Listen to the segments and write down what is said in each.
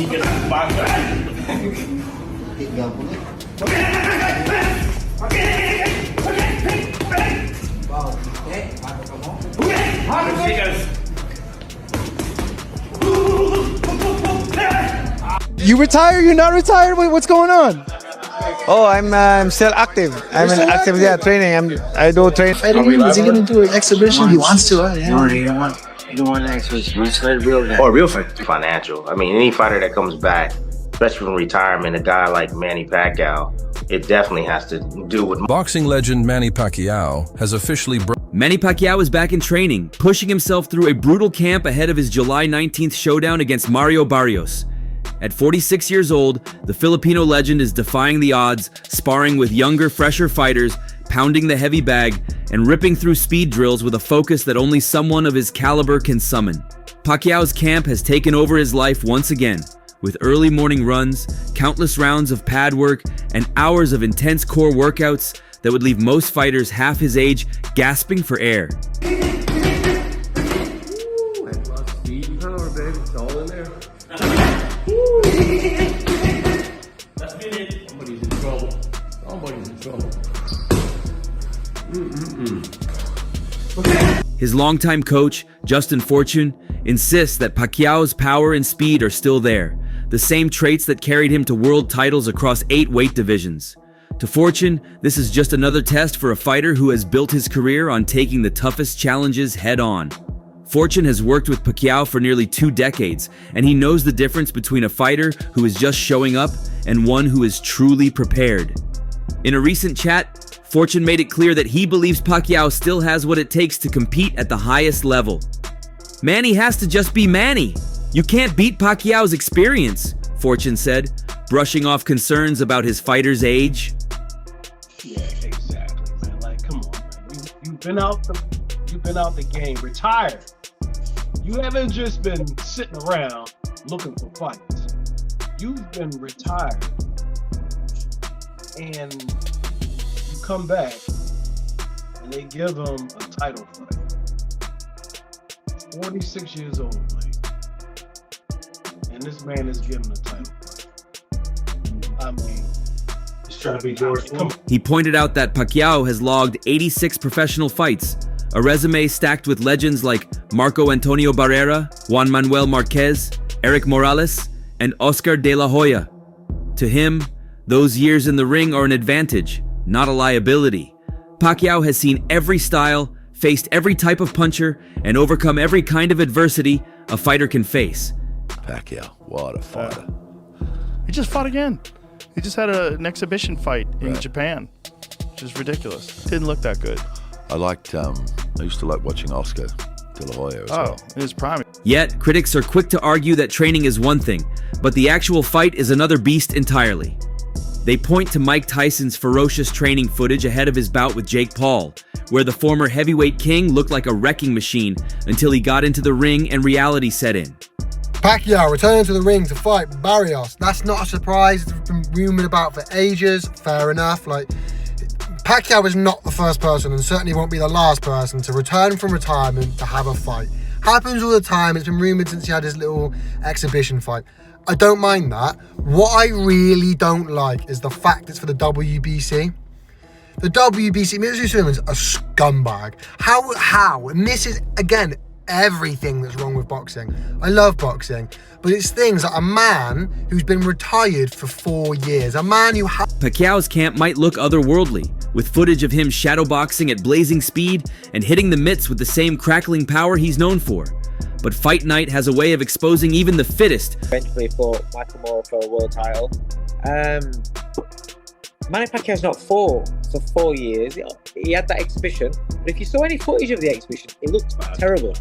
You retire? You're not retired? What's going on? Oh, I'm still active. I'm in active, yeah, training. I do train. Is he gonna do an exhibition? He wants to, yeah. No, you don't want an exhibition. You just let it real guy. Or a real fight. Financial. I mean, any fighter that comes back, especially from retirement, a guy like Manny Pacquiao, it definitely has to do with... Boxing legend Manny Pacquiao has officially... Manny Pacquiao is back in training, pushing himself through a brutal camp ahead of his July 19th showdown against Mario Barrios. At 46 years old, the Filipino legend is defying the odds, sparring with younger, fresher fighters, pounding the heavy bag, and ripping through speed drills with a focus that only someone of his caliber can summon. Pacquiao's camp has taken over his life once again, with early morning runs, countless rounds of pad work, and hours of intense core workouts that would leave most fighters half his age gasping for air. Speed and power, baby. It's all in there. Somebody's in trouble. Somebody's in trouble. His longtime coach, Justin Fortune, insists that Pacquiao's power and speed are still there, the same traits that carried him to world titles across 8 weight divisions. To Fortune, this is just another test for a fighter who has built his career on taking the toughest challenges head-on. Fortune has worked with Pacquiao for nearly 2 decades, and he knows the difference between a fighter who is just showing up and one who is truly prepared. In a recent chat, Fortune made it clear that he believes Pacquiao still has what it takes to compete at the highest level. Manny has to just be Manny. You can't beat Pacquiao's experience, Fortune said, brushing off concerns about his fighter's age. Yeah, exactly, man. Like, come on, man. You've been out the game, retired. You haven't just been sitting around looking for fights. You've been retired, and you come back, and they give him a title fight. 46 years old, like, and this man is given a title fight. I mean, he's trying to be George. He pointed out that Pacquiao has logged 86 professional fights, a resume stacked with legends like Marco Antonio Barrera, Juan Manuel Marquez, Eric Morales, and Oscar de la Hoya. To him, those years in the ring are an advantage, not a liability. Pacquiao has seen every style, faced every type of puncher, and overcome every kind of adversity a fighter can face. Pacquiao, what a fighter. He just fought again. He just had an exhibition fight in Japan, which is ridiculous. Didn't look that good. I used to like watching Oscar de la Hoya as well. In his prime. Yet, critics are quick to argue that training is one thing, but the actual fight is another beast entirely. They point to Mike Tyson's ferocious training footage ahead of his bout with Jake Paul, where the former heavyweight king looked like a wrecking machine until he got into the ring and reality set in. Pacquiao returning to the ring to fight Barrios. That's not a surprise. It's been rumored about for ages. Fair enough. Pacquiao is not the first person, and certainly won't be the last person, to return from retirement to have a fight. Happens all the time. It's been rumored since he had his little exhibition fight. I don't mind that. What I really don't like is the fact it's for the WBC. The WBC, Mr. Simmons, a scumbag. How? And this is, again, everything that's wrong with boxing. I love boxing, but it's things like a man who's been retired for 4 years, a man who Pacquiao's camp might look otherworldly, with footage of him shadowboxing at blazing speed and hitting the mitts with the same crackling power he's known for. But Fight Night has a way of exposing even the fittest. Eventually fought Michael Moore for a world title. Manny Pacquiao's not fought for 4 years. He had that exhibition, but if you saw any footage of the exhibition, it looked terrible.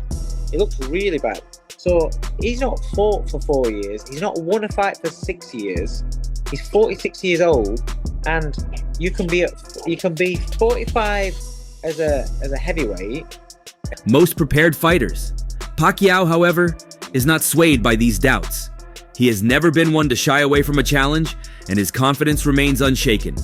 It looks really bad. So he's not fought for 4 years. He's not won a fight for 6 years. He's 46 years old, and you can be 45 as a heavyweight. Most prepared fighters. Pacquiao, however, is not swayed by these doubts. He has never been one to shy away from a challenge, and his confidence remains unshaken.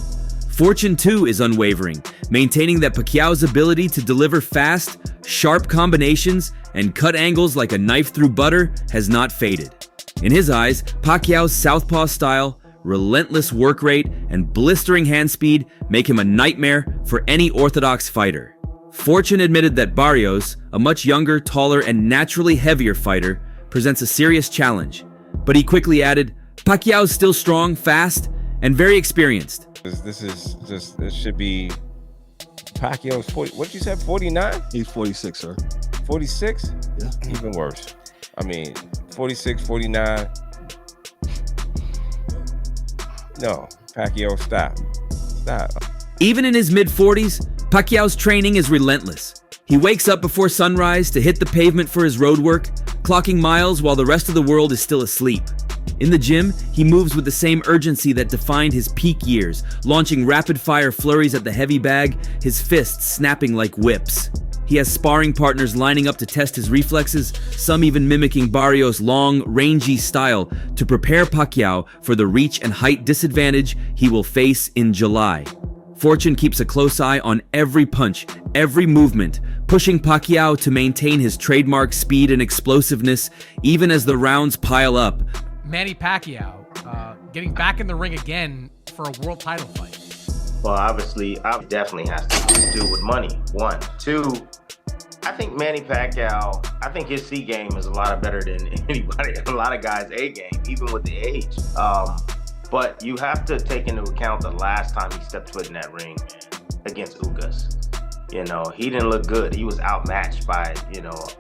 Fortune, too, is unwavering, maintaining that Pacquiao's ability to deliver fast, sharp combinations and cut angles like a knife through butter has not faded. In his eyes, Pacquiao's southpaw style, relentless work rate, and blistering hand speed make him a nightmare for any orthodox fighter. Fortune admitted that Barrios, a much younger, taller, and naturally heavier fighter, presents a serious challenge. But he quickly added, Pacquiao's still strong, fast, and very experienced. This should be Pacquiao's 40. What did you say, 49? He's 46, sir. 46? Yeah. Even worse. I mean, 46, 49. No, Pacquiao, stop. Even in his mid-40s, Pacquiao's training is relentless. He wakes up before sunrise to hit the pavement for his road work, clocking miles while the rest of the world is still asleep. In the gym, he moves with the same urgency that defined his peak years, launching rapid-fire flurries at the heavy bag, his fists snapping like whips. He has sparring partners lining up to test his reflexes, some even mimicking Barrios' long, rangy style to prepare Pacquiao for the reach and height disadvantage he will face in July. Fortune keeps a close eye on every punch, every movement, pushing Pacquiao to maintain his trademark speed and explosiveness even as the rounds pile up. Manny Pacquiao getting back in the ring again for a world title fight. Well, obviously, it definitely has to do with money. 1, 2. I think Manny Pacquiao, I think his C game is a lot better than anybody, a lot of guys' A game, even with the age. But you have to take into account the last time he stepped foot in that ring against Ugas. You know, he didn't look good. He was outmatched by,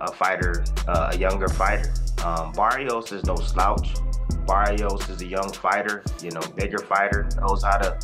a fighter, a younger fighter. Barrios is no slouch. Barrios is a young fighter, bigger fighter, knows how to,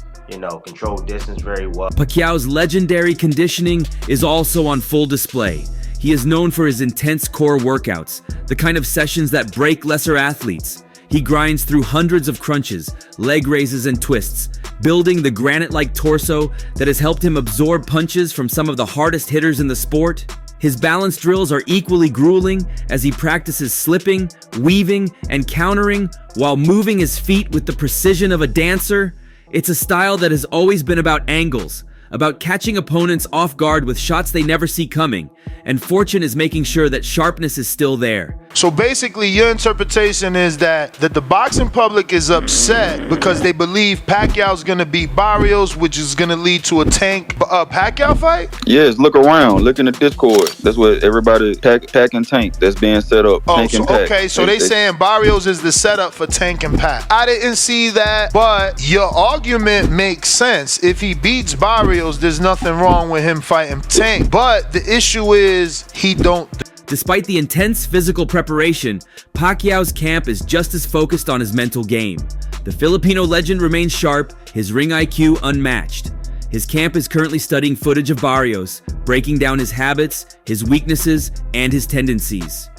control distance very well. Pacquiao's legendary conditioning is also on full display. He is known for his intense core workouts, the kind of sessions that break lesser athletes. He grinds through hundreds of crunches, leg raises, and twists, building the granite-like torso that has helped him absorb punches from some of the hardest hitters in the sport. His balance drills are equally grueling as he practices slipping, weaving, and countering while moving his feet with the precision of a dancer. It's a style that has always been about angles, about catching opponents off guard with shots they never see coming, and Fortune is making sure that sharpness is still there. So basically, your interpretation is that the boxing public is upset because they believe Pacquiao's going to beat Barrios, which is going to lead to a Tank Pacquiao fight? Yes, look around. Look in the Discord. That's what everybody, Pac and Tank, that's being set up. Oh, Tank so and Pac. okay, so they saying Barrios is the setup for Tank and Pac. I didn't see that, but your argument makes sense. If he beats Barrios, there's nothing wrong with him fighting Tank. But the issue is he don't. Despite the intense physical preparation, Pacquiao's camp is just as focused on his mental game. The Filipino legend remains sharp, his ring IQ unmatched. His camp is currently studying footage of Barrios, breaking down his habits, his weaknesses, and his tendencies.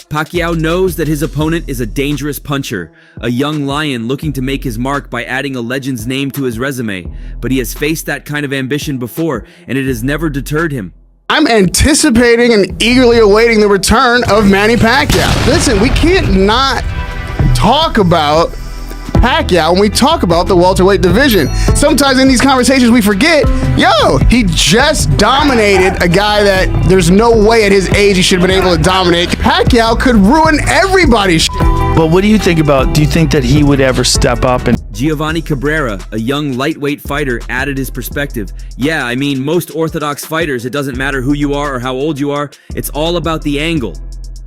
Pacquiao knows that his opponent is a dangerous puncher, a young lion looking to make his mark by adding a legend's name to his resume, but he has faced that kind of ambition before, and it has never deterred him. I'm anticipating and eagerly awaiting the return of Manny Pacquiao. Listen, we can't not talk about Pacquiao when we talk about the welterweight division. Sometimes in these conversations we forget, he just dominated a guy that there's no way at his age he should have been able to dominate. Pacquiao could ruin everybody's shit. But what do you think do you think that he would ever step up and... Giovanni Cabrera, a young lightweight fighter, added his perspective. Yeah, I mean, most orthodox fighters, it doesn't matter who you are or how old you are, it's all about the angle.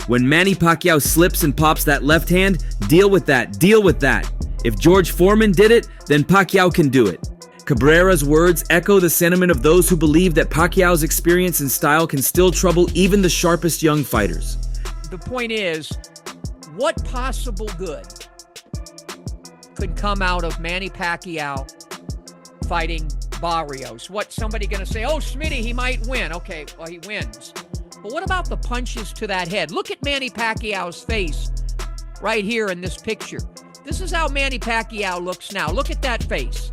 When Manny Pacquiao slips and pops that left hand, deal with that. If George Foreman did it, then Pacquiao can do it. Cabrera's words echo the sentiment of those who believe that Pacquiao's experience and style can still trouble even the sharpest young fighters. The point is, what possible good could come out of Manny Pacquiao fighting Barrios? What, somebody going to say, oh, Smitty, he might win. Okay, well, he wins. But what about the punches to that head? Look at Manny Pacquiao's face right here in this picture. This is how Manny Pacquiao looks now. Look at that face.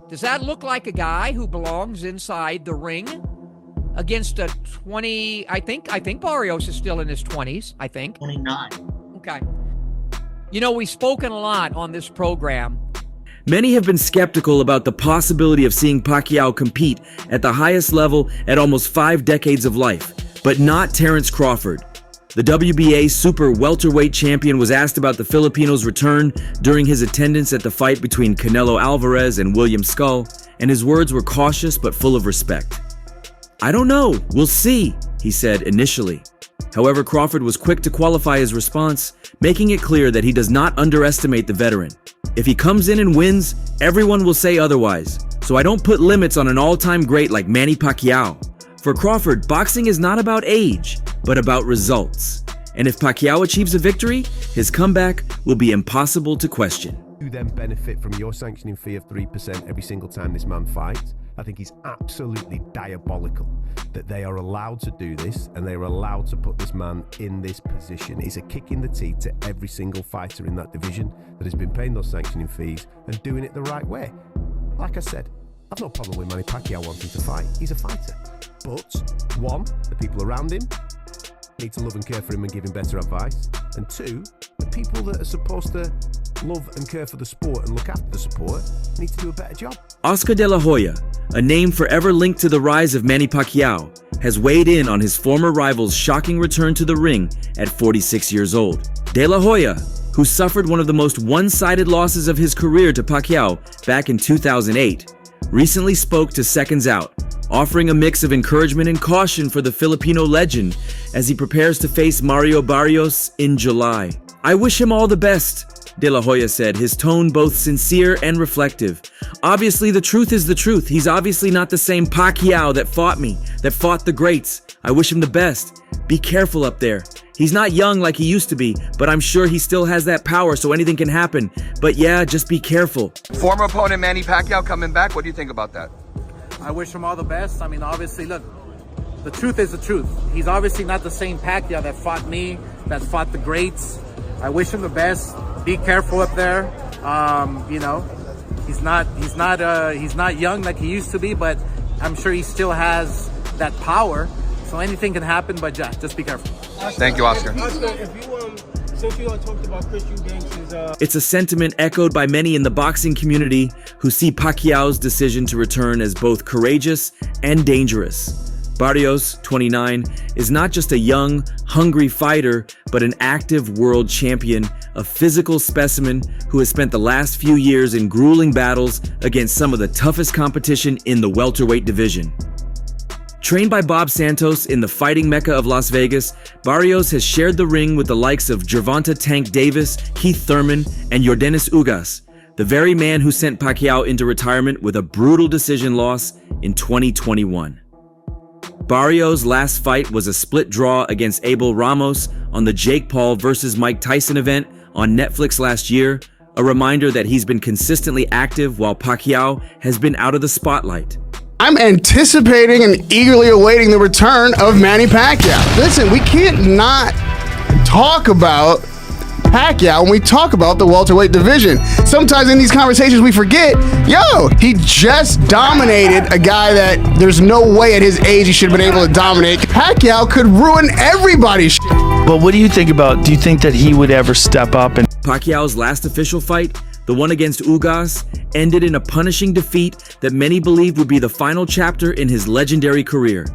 Does that look like a guy who belongs inside the ring against a 20, I think Barrios is still in his 20s, I think. 29. Okay. We've spoken a lot on this program. Many have been skeptical about the possibility of seeing Pacquiao compete at the highest level at almost 5 decades of life, but not Terrence Crawford. The WBA super welterweight champion was asked about the Filipino's return during his attendance at the fight between Canelo Alvarez and William Skull, and his words were cautious but full of respect. "I don't know, we'll see," he said initially. However, Crawford was quick to qualify his response, making it clear that he does not underestimate the veteran. "If he comes in and wins, everyone will say otherwise, so I don't put limits on an all-time great like Manny Pacquiao." For Crawford, boxing is not about age, but about results. And if Pacquiao achieves a victory, his comeback will be impossible to question. You then benefit from your sanctioning fee of 3% every single time this man fights. I think it's absolutely diabolical that they are allowed to do this and they are allowed to put this man in this position. It's a kick in the teeth to every single fighter in that division that has been paying those sanctioning fees and doing it the right way. Like I said, I've no problem with Manny Pacquiao wanting to fight. He's a fighter. But, one, the people around him need to love and care for him and give him better advice. And two, the people that are supposed to love and care for the sport and look after the sport need to do a better job. Oscar de la Hoya, a name forever linked to the rise of Manny Pacquiao, has weighed in on his former rival's shocking return to the ring at 46 years old. De la Hoya, who suffered one of the most one-sided losses of his career to Pacquiao back in 2008, recently spoke to Seconds Out, offering a mix of encouragement and caution for the Filipino legend as he prepares to face Mario Barrios in July. "I wish him all the best," De La Hoya said, his tone both sincere and reflective. "Obviously, the truth is the truth. He's obviously not the same Pacquiao that fought me, that fought the greats. I wish him the best. Be careful up there. He's not young like he used to be, but I'm sure he still has that power, so anything can happen. But yeah, just be careful." Former opponent Manny Pacquiao coming back. What do you think about that? I wish him all the best. I mean, obviously, look, the truth is the truth. He's obviously not the same Pacquiao that fought me, that fought the greats. I wish him the best. Be careful up there. You know, he's not young like he used to be, but I'm sure he still has that power. So anything can happen, but just be careful. Thank you, Oscar. Oscar, if you since you all talked about Chris Eubanks' It's a sentiment echoed by many in the boxing community who see Pacquiao's decision to return as both courageous and dangerous. Barrios, 29, is not just a young, hungry fighter, but an active world champion, a physical specimen who has spent the last few years in grueling battles against some of the toughest competition in the welterweight division. Trained by Bob Santos in the fighting mecca of Las Vegas, Barrios has shared the ring with the likes of Gervonta Tank Davis, Keith Thurman, and Yordenis Ugas, the very man who sent Pacquiao into retirement with a brutal decision loss in 2021. Barrios' last fight was a split draw against Abel Ramos on the Jake Paul vs. Mike Tyson event on Netflix last year, a reminder that he's been consistently active while Pacquiao has been out of the spotlight. I'm anticipating and eagerly awaiting the return of Manny Pacquiao. Listen, we can't not talk about Pacquiao when we talk about the welterweight division. Sometimes in these conversations we forget, he just dominated a guy that there's no way at his age he should have been able to dominate. Pacquiao could ruin everybody's shit. But what do you think that he would ever step up? And Pacquiao's last official fight, the one against Ugas, ended in a punishing defeat that many believed would be the final chapter in his legendary career.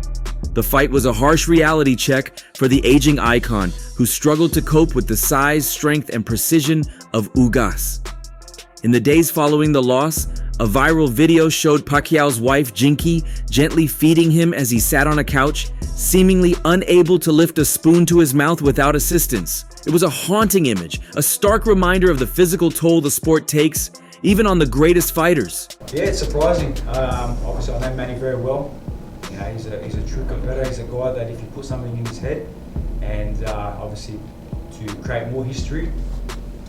The fight was a harsh reality check for the aging icon who struggled to cope with the size, strength, and precision of Ugas. In the days following the loss, a viral video showed Pacquiao's wife, Jinky, gently feeding him as he sat on a couch, seemingly unable to lift a spoon to his mouth without assistance. It was a haunting image, a stark reminder of the physical toll the sport takes, even on the greatest fighters. Yeah, it's surprising. Obviously, I know Manny very well. You know, he's a true competitor. He's a guy that if you put something in his head, and obviously to create more history,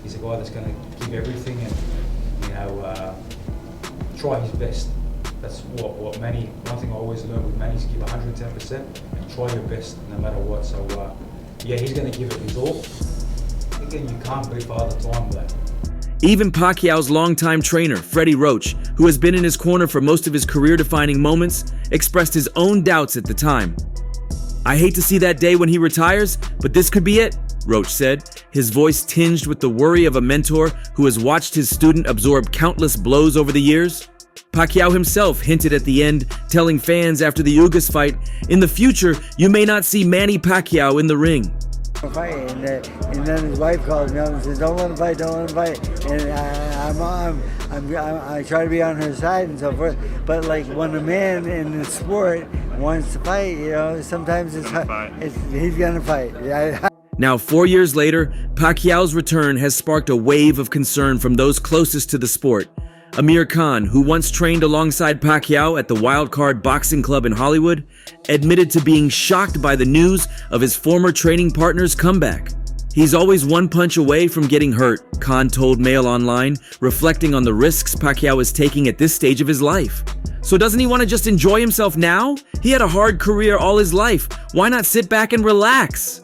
he's a guy that's going to give everything and try his best. That's what Manny. One thing I always learn with Manny is give 110% and try your best no matter what. So he's going to give it his all. Again, you can't beat Father Time though. Even Pacquiao's longtime trainer, Freddie Roach, who has been in his corner for most of his career-defining moments, expressed his own doubts at the time. "I hate to see that day when he retires, but this could be it," Roach said, his voice tinged with the worry of a mentor who has watched his student absorb countless blows over the years. Pacquiao himself hinted at the end, telling fans after the Ugas fight, "In the future, you may not see Manny Pacquiao in the ring." Fight, and then his wife calls me up and says, "Don't let him fight, don't let him fight." And I try to be on her side and so forth. But like when a man in the sport wants to fight, you know, sometimes he's gonna fight. Yeah. Now, 4 years later, Pacquiao's return has sparked a wave of concern from those closest to the sport. Amir Khan, who once trained alongside Pacquiao at the Wildcard Boxing Club in Hollywood, admitted to being shocked by the news of his former training partner's comeback. He's always one punch away from getting hurt, Khan told Mail Online, reflecting on the risks Pacquiao is taking at this stage of his life. So doesn't he want to just enjoy himself now? He had a hard career all his life. Why not sit back and relax?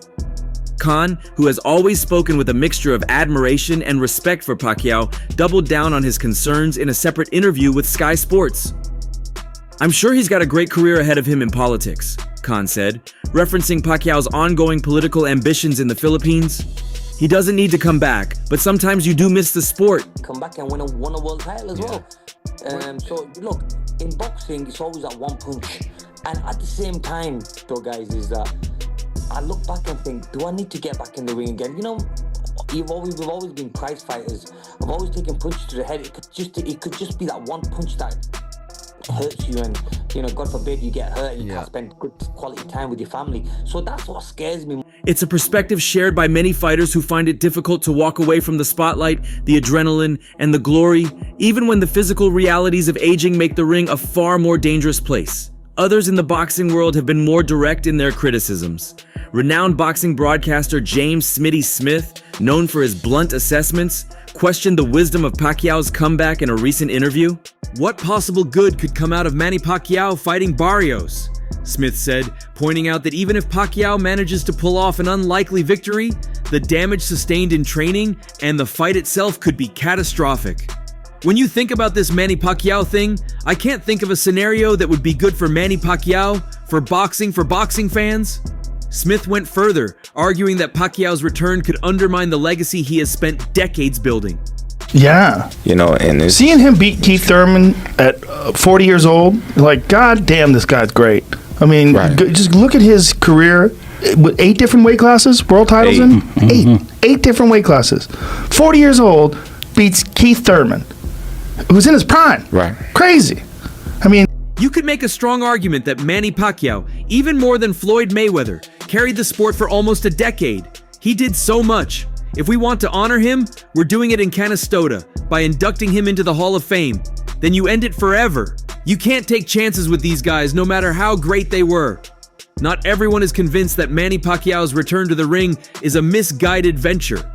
Khan, who has always spoken with a mixture of admiration and respect for Pacquiao, doubled down on his concerns in a separate interview with Sky Sports. "I'm sure he's got a great career ahead of him in politics," Khan said, referencing Pacquiao's ongoing political ambitions in the Philippines. "He doesn't need to come back, but sometimes you do miss the sport." Come back and win a world title as well. So look, in boxing, it's always that one punch. And at the same time, though, guys, is that I look back and think, do I need to get back in the ring again? You know, we've always been prize fighters. I've always taken punches to the head. It could just be that one punch that hurts you, and you know, God forbid you get hurt and you can't spend good quality time with your family. So that's what scares me. It's a perspective shared by many fighters who find it difficult to walk away from the spotlight, the adrenaline, and the glory, even when the physical realities of aging make the ring a far more dangerous place. Others in the boxing world have been more direct in their criticisms. Renowned boxing broadcaster James "Smitty" Smith, known for his blunt assessments, questioned the wisdom of Pacquiao's comeback in a recent interview. "What possible good could come out of Manny Pacquiao fighting Barrios?" Smith said, pointing out that even if Pacquiao manages to pull off an unlikely victory, the damage sustained in training and the fight itself could be catastrophic. "When you think about this Manny Pacquiao thing, I can't think of a scenario that would be good for Manny Pacquiao, for boxing fans." Smith went further, arguing that Pacquiao's return could undermine the legacy he has spent decades building. Yeah. You know, and seeing him beat Keith Thurman at 40 years old, like, God damn, this guy's great. I mean, just look at his career with 8 different weight classes, world titles in? Eight different weight classes. 40 years old, beats Keith Thurman, who's in his prime. Right. Crazy. I mean, you could make a strong argument that Manny Pacquiao, even more than Floyd Mayweather, carried the sport for almost a decade. He did so much. If we want to honor him, we're doing it in Canastota by inducting him into the Hall of Fame. Then you end it forever. You can't take chances with these guys, no matter how great they were. Not everyone is convinced that Manny Pacquiao's return to the ring is a misguided venture.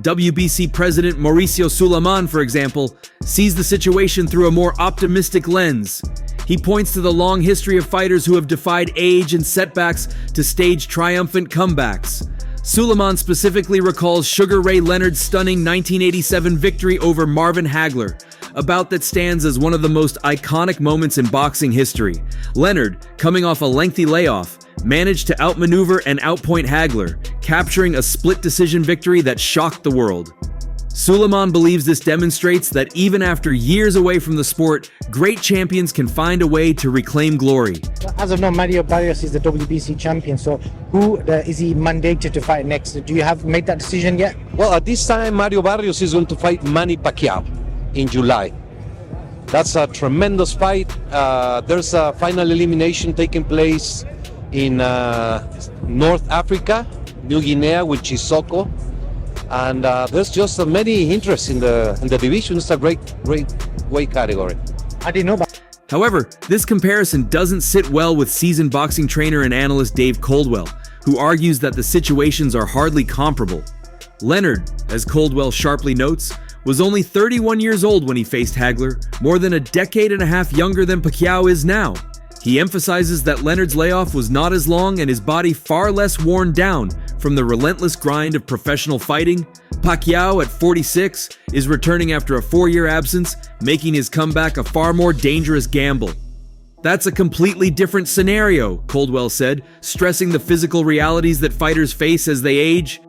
WBC President Mauricio Sulaimán, for example, sees the situation through a more optimistic lens. He points to the long history of fighters who have defied age and setbacks to stage triumphant comebacks. Sulaimán specifically recalls Sugar Ray Leonard's stunning 1987 victory over Marvin Hagler, a bout that stands as one of the most iconic moments in boxing history. Leonard, coming off a lengthy layoff, managed to outmaneuver and outpoint Hagler, capturing a split decision victory that shocked the world. Sulaimán believes this demonstrates that even after years away from the sport, great champions can find a way to reclaim glory. As of now, Mario Barrios is the WBC champion, so who is he mandated to fight next? Do you have made that decision yet? Well, at this time, Mario Barrios is going to fight Manny Pacquiao in July. That's a tremendous fight. There's a final elimination taking place in North Africa, New Guinea with Chisoko. And there's just many interests in the division. It's a great weight category. I didn't know about. However, this comparison doesn't sit well with seasoned boxing trainer and analyst Dave Coldwell, who argues that the situations are hardly comparable. Leonard, as Coldwell sharply notes, was only 31 years old when he faced Hagler, more than a decade and a half younger than Pacquiao is now. He emphasizes that Leonard's layoff was not as long and his body far less worn down from the relentless grind of professional fighting. Pacquiao, at 46, is returning after a 4-year absence, making his comeback a far more dangerous gamble. That's a completely different scenario, Coldwell said, stressing the physical realities that fighters face as they age.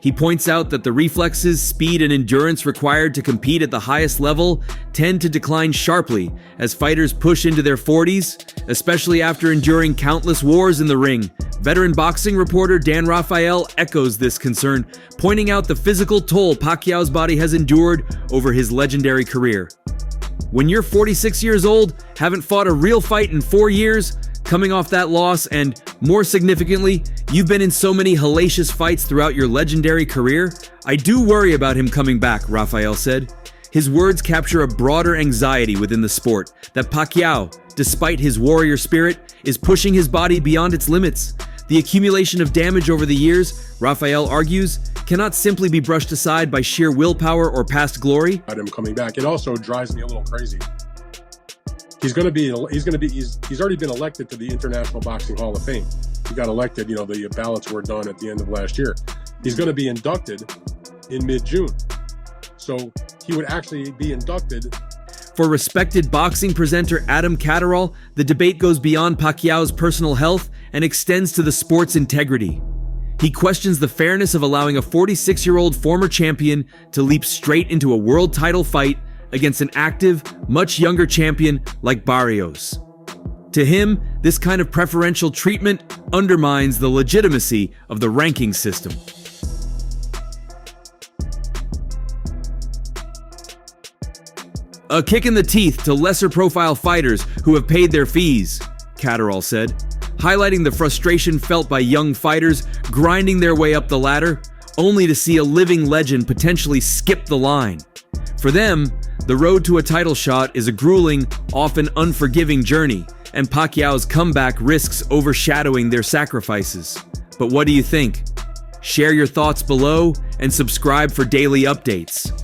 He points out that the reflexes, speed, and endurance required to compete at the highest level tend to decline sharply as fighters push into their 40s, especially after enduring countless wars in the ring. Veteran boxing reporter Dan Rafael echoes this concern, pointing out the physical toll Pacquiao's body has endured over his legendary career. When you're 46 years old, haven't fought a real fight in 4 years, coming off that loss, and more significantly, you've been in so many hellacious fights throughout your legendary career, I do worry about him coming back, Rafael said. His words capture a broader anxiety within the sport, that Pacquiao, despite his warrior spirit, is pushing his body beyond its limits. The accumulation of damage over the years, Rafael argues, cannot simply be brushed aside by sheer willpower or past glory. Him coming back, it also drives me a little crazy. He's already been elected to the International Boxing Hall of Fame. He got elected, the ballots were done at the end of last year. He's going to be inducted in mid-June. So he would actually be inducted. For respected boxing presenter Adam Catterall, the debate goes beyond Pacquiao's personal health and extends to the sport's integrity. He questions the fairness of allowing a 46-year-old former champion to leap straight into a world title fight against an active, much younger champion like Barrios. To him, this kind of preferential treatment undermines the legitimacy of the ranking system. A kick in the teeth to lesser-profile fighters who have paid their fees, Catterall said, highlighting the frustration felt by young fighters grinding their way up the ladder, only to see a living legend potentially skip the line. For them, the road to a title shot is a grueling, often unforgiving journey, and Pacquiao's comeback risks overshadowing their sacrifices. But what do you think? Share your thoughts below and subscribe for daily updates.